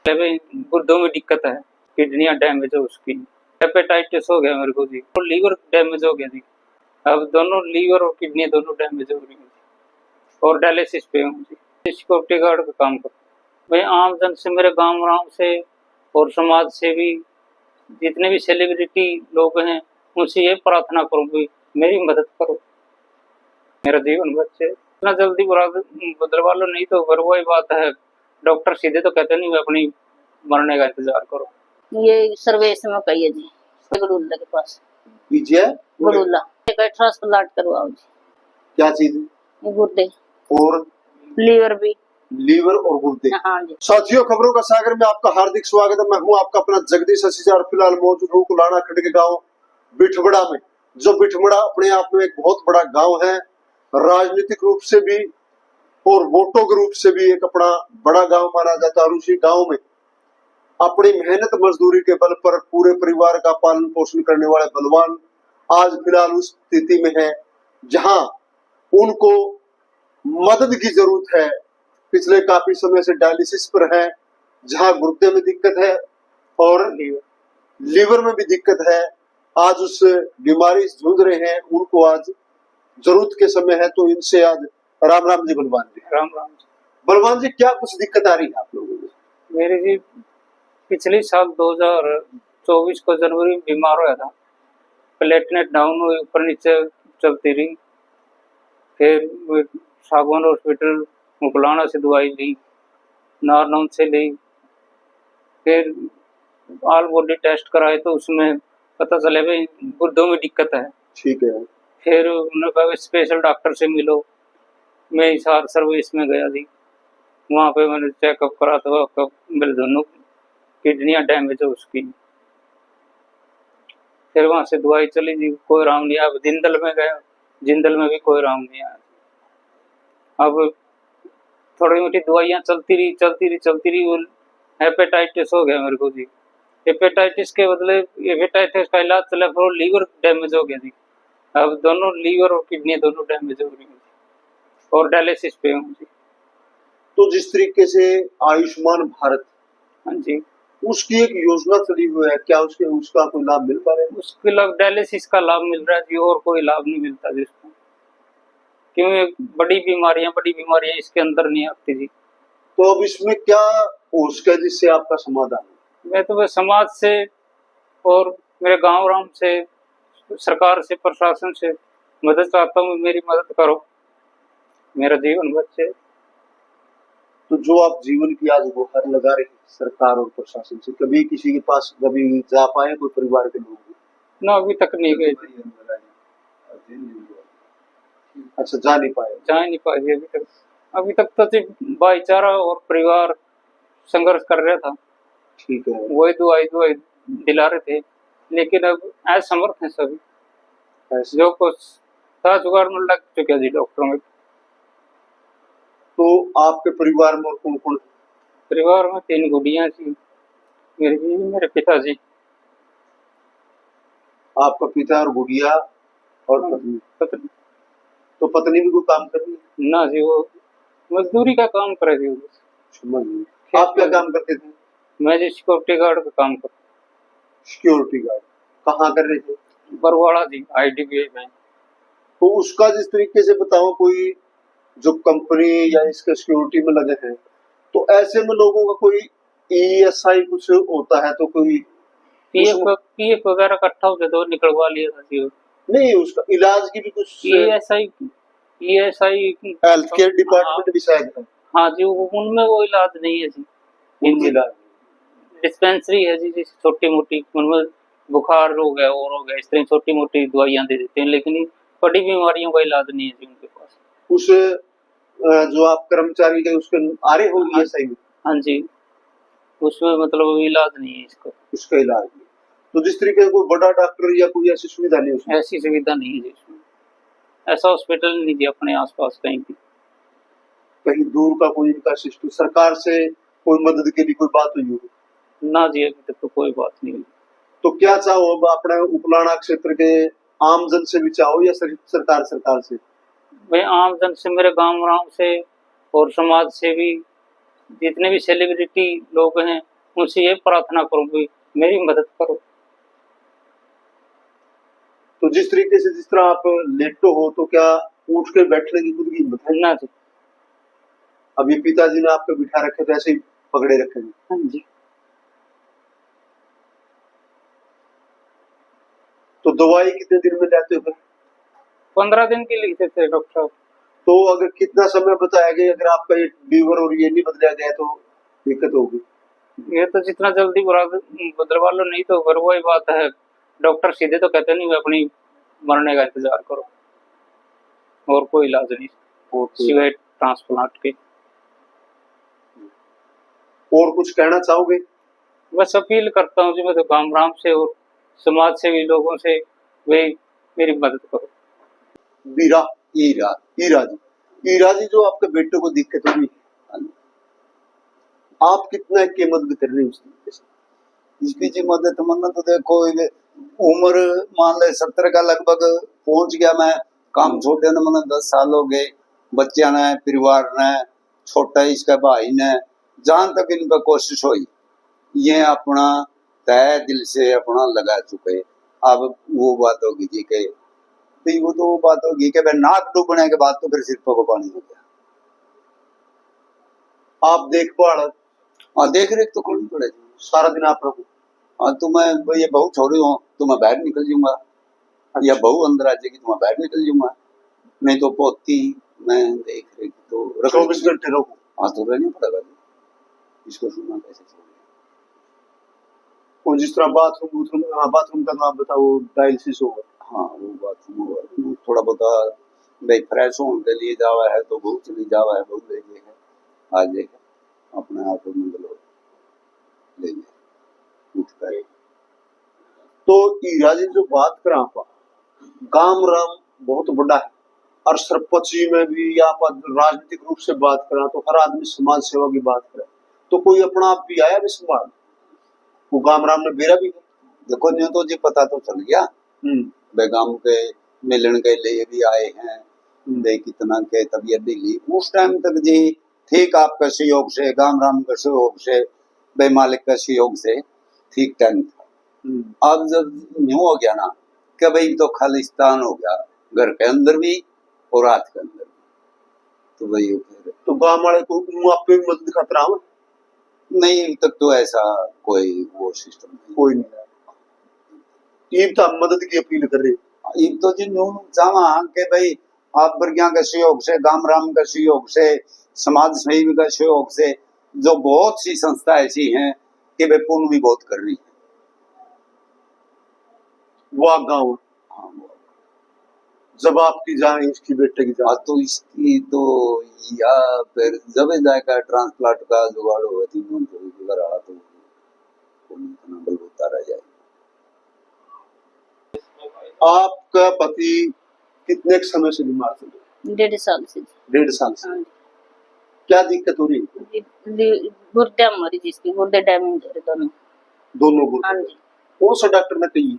भाई गुर्दों में दिक्कत है, किडनियां डैमेज है उसकी, हेपेटाइटिस हो गया मेरे को जी, और लीवर डैमेज हो गया जी। अब दोनों लीवर और किडनी दोनों डैमेज हो रही है और डायलिसिस पे हूँ जी। सिक्योरिटी गार्ड का काम करता हूँ। भाई आम जन से, मेरे गाँव से और समाज से भी जितने भी सेलिब्रिटी लोग हैं उनसे ये प्रार्थना करूँ कि मेरी मदद करो, मेरा जीवन बचे। इतना जल्दी बदलवा लो, नहीं तो फिर वही बात है, डॉक्टर सीधे तो कहते नहीं अपनी मरने का इंतजार करो। ये सर्वेश में कहिए जी, गडुल्ला के पास पीछे गडुल्ला ट्रांसप्लांट करवाओ जी। क्या चीज? गुर्दे और लीवर भी। लीवर और गुर्दे। हाँ जी। साथियों, खबरों का सागर में आपका हार्दिक स्वागत है। मैं हूं आपका अपना जगदीश असीजा और फिलहाल मौजूद हूं कुलाना खंड के गांव बिठमड़ा में। जो बिठमड़ा अपने आप में एक बहुत बड़ा गांव है, राजनीतिक रूप से भी और वोटों के रूप से भी एक अपना बड़ा गांव माना जाता है। और उसी गांव में अपनी मेहनत मजदूरी के बल पर पूरे परिवार का पालन पोषण करने वाले बलवान आज फिलहाल उस स्थिति में है जहां उनको मदद की जरूरत है। पिछले काफी समय से डायलिसिस पर है, जहां गुर्दे में दिक्कत है और लीवर में भी दिक्कत है। आज उस बीमारी से जूझ रहे हैं, उनको आज जरूरत के समय है। तो इनसे आज राम राम जी बलवान जी। राम राम जी। बलवान जी, क्या कुछ दिक्कत आ रही है आप लोगों को? मेरे जी पिछले साल 2024 को जनवरी में बीमार हुआ था, प्लेटलेट डाउन हुई, ऊपर नीचे चलती रही। फिर सागवान हॉस्पिटल मुकलाना से दवाई ली, नारनौल से ली। फिर ऑल बॉडी टेस्ट कराए तो उसमें पता चले भाई गुर्दों में दिक्कत है। ठीक है। फिर उन्होंने कहा स्पेशल डॉक्टर से मिलो। मैं हिसार सर्विस में गया जी, वहाँ पे मैंने चेकअप करा तो मेरे दोनों किडनियां डैमेज है उसकी। फिर वहाँ से दवाई चली जी, कोई आराम नहीं आया। अब जिंदल में गया, जिंदल में भी कोई आराम नहीं आया। अब थोड़ी मोटी दवाइयाँ चलती रही। वो हेपेटाइटिस हो गया मेरे को जी। हेपेटाइटिस के बदले हेपेटाइटिस का इलाज चला, फिर लीवर डैमेज हो गया जी। अब दोनों लीवर और किडनी दोनों डैमेज हो रही है और डायलिसिस पे हूँ जी। तो जिस तरीके से आयुष्मान भारत, हाँ जी, उसकी एक योजना चली हुई है, क्या उसका कोई लाभ मिल पा रहा है? उसके लाभ डायलिसिस का लाभ मिल रहा है जी, और कोई लाभ नहीं मिलता जिसको, क्योंकि बड़ी बीमारियां इसके अंदर नहीं आती जी। तो अब इसमें क्या हो सके जिससे आपका समाधान? मैं तो बस समाज से और मेरे गांव राम से, सरकार से, प्रशासन से मदद चाहता हूँ। मेरी मदद करो, मेरा जीवन बचे। तो जो आप जीवन की आज गुहार लगा रहे हैं सरकार और प्रशासन से, कभी किसी के पास कभी जा पाए कोई परिवार के लोग? ना, अभी तक नहीं गए। अच्छा, जा नहीं नहीं पाए अभी तक तो सिर्फ भाईचारा और परिवार संघर्ष कर रहा था। ठीक है। वही दुआई दिला रहे थे, लेकिन अब असमर्थ है सभी। जो कुछ था जुगाड़ में लग चुके जी डॉक्टरों में। तो आपके परिवार में कौन कौन? परिवार में 3 गुड़ियां थी, मेरी बीवी, मेरे पिताजी। आपका पिता और गुड़िया और पत्नी? तो पत्नी भी कोई काम कर रही है? ना जी, वो मजदूरी का काम कर रही थी। आप क्या काम करते थे? मैं जी सिक्योरिटी गार्ड का काम करता। सिक्योरिटी गार्ड कहाँ कर रहे थे? बरवाड़ा जी, IDBI बैंक। तो उसका जिस तरीके से बताओ, कोई जो कंपनी या इसके सिक्योरिटी में लगे हैं, तो ऐसे में लोगों का कोई ESI कुछ होता है तो कोई PF वगैरह इकट्ठा होते तो निकलवा लिया था जी। नहीं, उसका इलाज की भी कुछ ESI हेल्थ केयर डिपार्टमेंट भी शायद है। हाँ जी, उनमें वो इलाज नहीं है जी। इलाज डिस्पेंसरी है जी, छोटी मोटी, उनमें बुखार हो गया और हो गया, इस तरह छोटी मोटी दवाइयाँ दे देते हैं, लेकिन बड़ी बीमारियों का इलाज नहीं है जी उनके पास। उस जो आप कर्मचारी के उसके आ रहे हो ESI में? हाँ जी, उसमें मतलब इलाज नहीं है इसका। उसका इलाज नहीं। तो जिस तरीके से कोई बड़ा डॉक्टर या कोई ऐसी सुविधा नहीं है? ऐसी सुविधा नहीं है जी इसमें। ऐसा हॉस्पिटल नहीं जी अपने आसपास कहीं भी। कहीं दूर का कोई इनका सिस्टम, सरकार से कोई मदद के लिए कोई बात हुई होगी? ना जी, अभी तक तो कोई बात नहीं हुई। तो क्या चाहो अब अपने उपलाना क्षेत्र के आम जन से भी चाहो या सरकार से? मैं आम जन से, मेरे गांव से और समाज से भी जितने भी सेलिब्रिटी लोग हैं उनसे ये प्रार्थना करूँ कि मेरी मदद करो। तो जिस तरीके से जिस तरह आप लेटो हो तो क्या उठ के बैठने की खुद की हिम्मत है? ना जी। अभी पिताजी ने आपको बिठा रखे तो ऐसे ही पकड़े रखे हैं। हाँ जी। तो दवाई कितने दिन में लेते हो फिर? 15 दिन के लिए थे डॉक्टर साहब। तो अगर कितना समय बताया गया, अगर आपका ये लीवर और ये नहीं बदला गया तो दिक्कत होगी। ये तो जितना जल्दी बदलवा लो, नहीं तो फिर वही बात है, डॉक्टर सीधे तो कहते नहीं अपनी मरने का इंतजार करो, और कोई इलाज नहीं सिवाय ट्रांसप्लांट के। और कुछ कहना चाहोगे? बस अपील करता हूँ जी मैं तो गांव राम से और समाज सेवी लोगों से, वे मेरी मदद करो। बीरा ईरा ईरा जी जो आपके बेटे को दिक्कत हुई, आप कितना की मदद कर रहे हो इसकी जी मदद तो देखो उम्र मान ले 70 का लगभग पहुंच गया। मैं काम छोड़े ने मैंने 10 साल हो गए। बच्चा ने, परिवार ने, छोटा इसका भाई ने, जहां तक इन पर कोशिश हुई ये अपना तय दिल से अपना लगा चुके। अब वो बात होगी जी के भाई, वो तो बात होगी कि नाक डूबने के बाद तो फिर सिर को पानी हो गया। आप देखभाल देख रेख तो करनी पड़ेगी सारा दिन आप रखो। तो मैं ये बहू छोड़ी हूँ तो मैं बाहर निकल जाऊंगा, या बहू अंदर आ जाएगी तो मैं बाहर निकल जाऊंगा, नहीं तो पोती मैं देख रही तो 24 घंटे रखो। हाँ तो रहना पड़ेगा इसको, सुनना कैसे चाहिए। और जिस तरह बाथरूम का तो आप बताओ डायलिसिस होगा। हाँ वो बाथरूम होगा, थोड़ा बहुत भाई फ्रेश होने के लिए जावा है तो बहू चली जावा है, बहू ले है आ जाएगा अपने आप मतलब ले उठ कर। तो ईरा जी जो बात करा गांव राम बहुत बड़ा है, और सरपंची में भी या राजनीतिक रूप से बात करा तो हर आदमी समाज सेवा की बात करे, तो कोई अपना आप भी आया भी संभाल वो गांव राम ने बेरा भी है। देखो न्यू तो जी पता तो चल गया, बेगाम के मिलन के लिए भी आए हैं, दे कितना के तबीयत ढीली उस टाइम तक जी ठीक, आपका सहयोग से, गांव राम का सहयोग से, बे मालिक का सहयोग से ठीक टाइम था। अब जब न्यू हो गया ना कि भाई तो खालिस्तान हो गया, घर के अंदर भी और रात के अंदर भी, तो वही फिर तो गांव वाले को आप पे मदद खतरा हो नहीं, अभी तक तो ऐसा कोई वो सिस्टम नहीं, कोई नहीं। ईब तो मदद की अपील कर रहे ईब तो जी न्यू चाहवा कि भाई आप वर्गिया के सहयोग से, गांव राम के सहयोग से, समाज सेवी के सहयोग से, जो बहुत सी संस्था ऐसी हैं कि वे पुण्य भी बहुत कर रही है। वो गाँव हाँ जब आपकी जाए इसकी बेटे की जाए तो इसकी तो या फिर जब जाएगा ट्रांसप्लांट का जुगाड़ होगा तो बल होता रह जाए। आपका पति कितने समय से बीमार थे? 1.5 साल से। 1.5 साल से। हाँ क्या दिक्कत हो रही है? गुर्दे मरी जिसकी गुर्दे डैमेज हो रहे दोनों हाँ गुर्दे। जी। कौन सा डॉक्टर ने कही?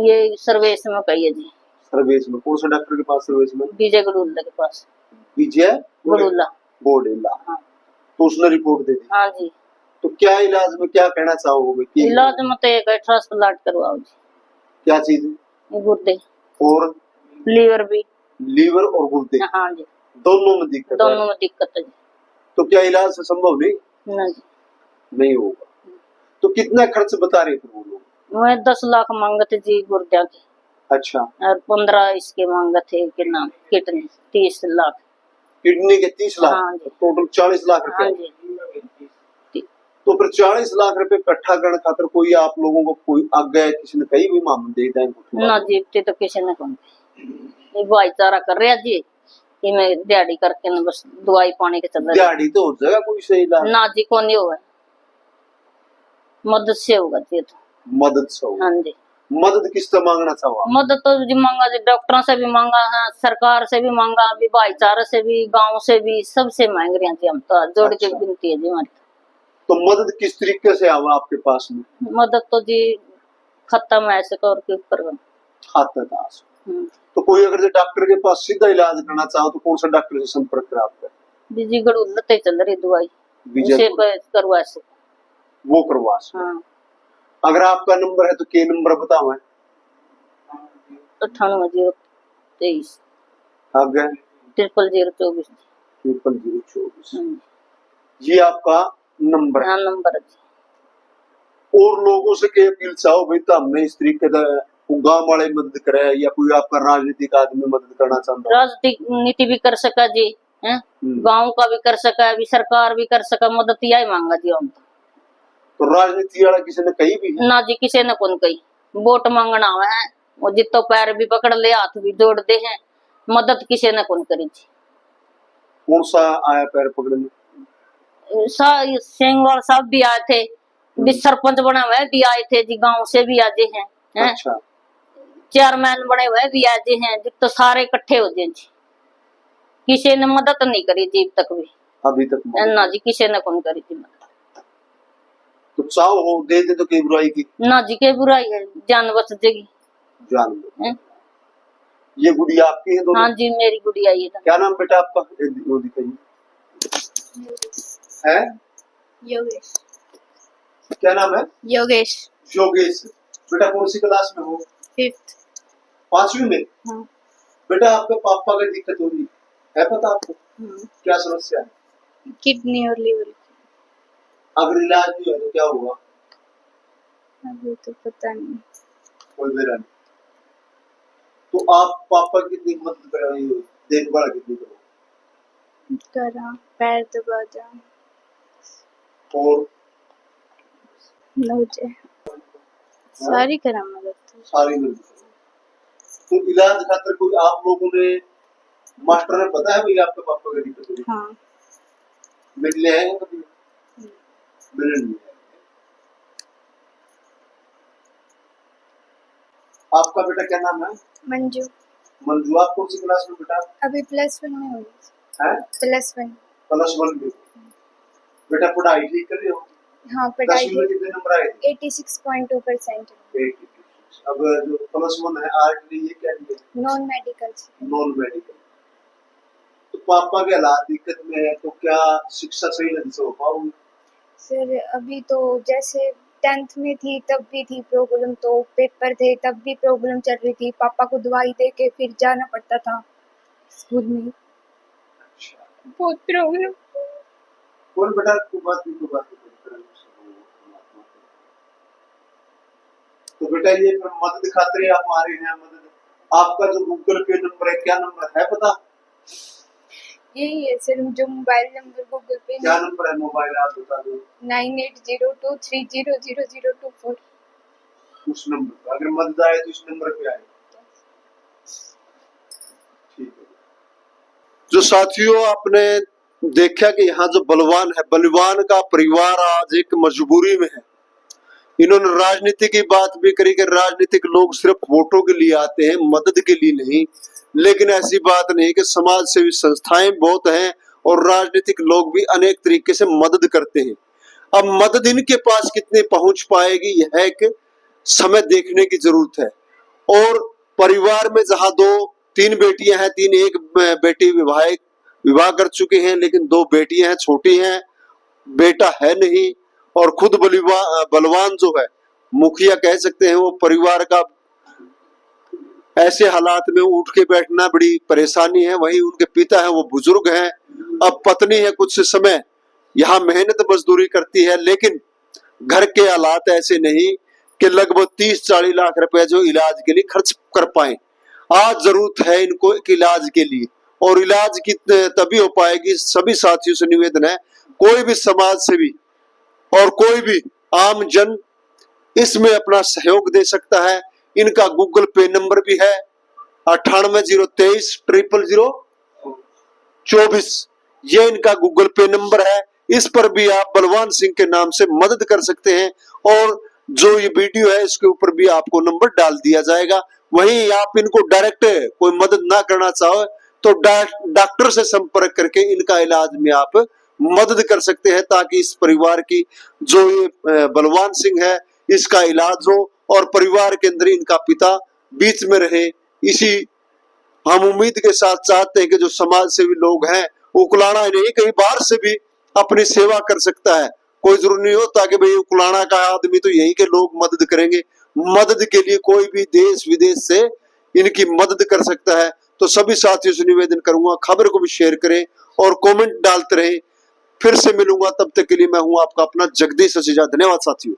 ये सर्वेश में कही है जी। सर्वेश में कौन सा डॉक्टर के पास? सर्वेश में विजय गडुल्ला के पास। विजय गडुल्ला बोडेला। हाँ। तो उसने रिपोर्ट दे दी? हाँ जी। तो क्या इलाज में क्या कहना चाहोगे? इलाज में तो एक ट्रांसप्लांट करवाओ जी। क्या चीज? गुर्दे और लीवर भी। लीवर और गुर्दे? हाँ जी। दोनों में दिक्कत? दोनों में दिक्कत है जी। तो क्या इलाज से संभव नहीं? नहीं जी। नहीं होगा। तो कितना खर्च बता रहे थे वो लोग? मैं 10 लाख मांगते जी गुर्दे के। अच्छा। और 15 इसके मांगते के नाम किडनी 30 लाख। किडनी के 30 लाख? हाँ जी। टोटल 40 लाख रुपए। हाँ जी। तो फिर 40 लाख रुपए इकट्ठा करने खातर कोई आप लोगों को कोई आगे किसी ने कही भी मामला दे दें? ना जी तो किसी ने कहा भाईचारा कर रहा जी कि मैं दिहाड़ी करके ना बस दवाई पानी के चल रहा। दिहाड़ी तो हो जाएगा कोई सही इलाज? ना जी को नहीं होगा, मदद से होगा जी। तो मदद से होगा? हाँ जी। मदद किस तरह मांगना चाहो? मदद तो जी मांगा जी, डॉक्टरों से भी मांगा है, सरकार से भी मांगा, अभी भाईचारे से भी, गांव से भी, सबसे मांग रहे हैं जी हम तो। जोड़ के विनती है जी हमारी। तो मदद किस तरीके से आवा आपके पास में? मदद तो जी खत्म ऐसे कर के ऊपर खाता था। तो कोई अगर डॉक्टर के पास सीधा इलाज करना चाहो तो कौन सा डॉक्टर से संपर्क करा आपका? विजय गडुल्ला चल रही दवाई, उसे करवा से। वो करवा सकते। हाँ। अगर आपका नंबर है तो के नंबर बताओ। 98 023 आगे 00024। 00024 ये आपका नंबर है। हाँ नंबर है जी। और लोगों से क्या अपील चाहो भाई, तो हमने इस तरीके का गांव वाले मदद करे या कोई आपका राजनीतिक आदमी मदद करना चाहता है? राजनीति भी कर सका जी, हैं गांव का भी कर सका, अभी सरकार भी कर सका, मदद यही मांगा जी हम तो राजनीति वाला किसी ने कही भी ना जी, किसी ने कौन कही। वोट मांगना है वो जितो पैर भी पकड़ ले, हाथ भी जोड़ दे हैं, मदद किसी ने कौन करी जी। कौन सा आया पैर पकड़ने? सेंगवाल साहब भी आए थे, भी सरपंच बने हुए भी आए थे जी, गांव से भी आजे हैं, हैं? अच्छा। चेयरमैन बने हुए भी आजे हैं जी, तो सारे इकट्ठे हो जाए जी। किसी ने मदद नहीं करी जी अभी तक ना जी, किसी ने कौन करी जी मदद। तो चाहो हो दे दे तो कोई बुराई की ना जी, के बुराई है, जान बच जाएगी। जान दो। ये गुड़िया आपकी है दोनों? हाँ जी, मेरी गुड़िया ये क्या नाम बेटा आपका? वो दिखाइए। है योगेश। क्या नाम है? योगेश। योगेश। बेटा कौन सी क्लास में हो? 5th। 5वीं में? हाँ। बेटा आपके पापा की दिक्कत हो रही है पता आपको? क्या समस्या है? किडनी और लीवर। अगर इलाज नहीं है तो क्या होगा? अभी तो पता नहीं। कोई बेरा नहीं। तो आप पापा की कितनी मदद कर रही हो, देखभाल कितनी करो? करा, पैर दबा जा और नोचे सारी करा मदद तो। सारी मदद करो। तो इलाज खातर कोई आप लोगों ने, मास्टर ने पता है भाई आपके पापा की दिक्कत हो रही है? हाँ। मिलने आए हैं कभी? मिलने नहीं आए। आपका बेटा क्या नाम है? मंजू। मंजू। आप कौन सी क्लास में बेटा? अभी +1 में हुई है? +1। +1 में। बेटा पढ़ाई ठीक कर रहे हो? हाँ पढ़ाई 10वीं में कितने नंबर आए? 86.2%। 86। अब जो +1 है आर्ट के लिए क्या लिए? Non medical. Non medical. तो पापा के हालात दिक्कत में है तो क्या शिक्षा सही ढंग से हो पाओगी? सर अभी तो जैसे 10th में थी तब भी थी प्रॉब्लम, तो पेपर थे तब भी प्रॉब्लम चल रही थी, पापा को दवाई दे के फिर जाना पड़ता था स्कूल में। अच्छा। बहुत प्रॉब्लम। कौन बेटा को बात नहीं तो बेटा ये मदद खातिर आप आ रहे हैं। मदद आपका जो गूगल पे नंबर है, क्या नंबर है पता? यही है सर, जो मोबाइल नंबर गूगल पे। क्या नंबर है मोबाइल आप बता दो? 9802300024। उस नंबर पर अगर मदद आए तो उस नंबर पे आए। ठीक है। जो साथियों आपने देखा कि यहाँ जो बलवान है, बलवान का परिवार आज एक मजबूरी में है। इन्होंने राजनीति की बात भी करी कि राजनीतिक लोग सिर्फ वोटों के लिए आते हैं, मदद के लिए नहीं। लेकिन ऐसी बात नहीं कि समाज सेवी संस्थाएं बहुत हैं और राजनीतिक लोग भी अनेक तरीके से मदद करते हैं। अब मदद इनके पास कितनी पहुंच पाएगी, यह एक समय देखने की जरूरत है। और परिवार में जहां 2-3 बेटियां हैं, एक बेटी विवाह कर चुके हैं, लेकिन 2 बेटियां हैं, छोटी हैं, बेटा है नहीं। और खुद बलवान जो है, मुखिया कह सकते हैं, वो परिवार का ऐसे हालात में उठ के बैठना बड़ी परेशानी है। वहीं उनके पिता है वो बुजुर्ग हैं। अब पत्नी है कुछ समय यहाँ मेहनत मजदूरी करती है, लेकिन घर के हालात ऐसे नहीं कि लगभग 30-40 लाख रुपए जो इलाज के लिए खर्च कर पाए। आज जरूरत है इनको एक इलाज के लिए, और इलाज की तभी हो पाएगी। सभी साथियों से निवेदन है, कोई भी समाज सेवी और कोई भी आम जन इसमें अपना सहयोग दे सकता है। इनका गूगल पे नंबर भी है 9802300024। ये इनका गूगल पे नंबर है। इस पर भी आप बलवान सिंह के नाम से मदद कर सकते हैं, और जो ये वीडियो है इसके ऊपर भी आपको नंबर डाल दिया जाएगा। वहीं आप इनको डायरेक्ट कोई मदद ना करना चाहो तो डॉक्टर से संपर्क करके इनका इलाज में आप मदद कर सकते हैं, ताकि इस परिवार की जो ये बलवान सिंह है इसका इलाज हो और परिवार के अंदर इनका पिता बीच में रहे। इसी हम उम्मीद के साथ चाहते हैं कि जो समाज सेवी लोग हैं, उकलाना नहीं, कहीं बाहर से भी अपनी सेवा कर सकता है। कोई जरूरी नहीं होता कि भाई कुलाना का आदमी तो यहीं के लोग मदद करेंगे। मदद के लिए कोई भी देश विदेश से इनकी मदद कर सकता है। तो सभी साथियों से निवेदन करूंगा, खबर को भी शेयर करें और कमेंट डालते रहें। फिर से मिलूंगा, तब तक के लिए मैं हूं आपका अपना जगदीश ससीजा। धन्यवाद साथियों।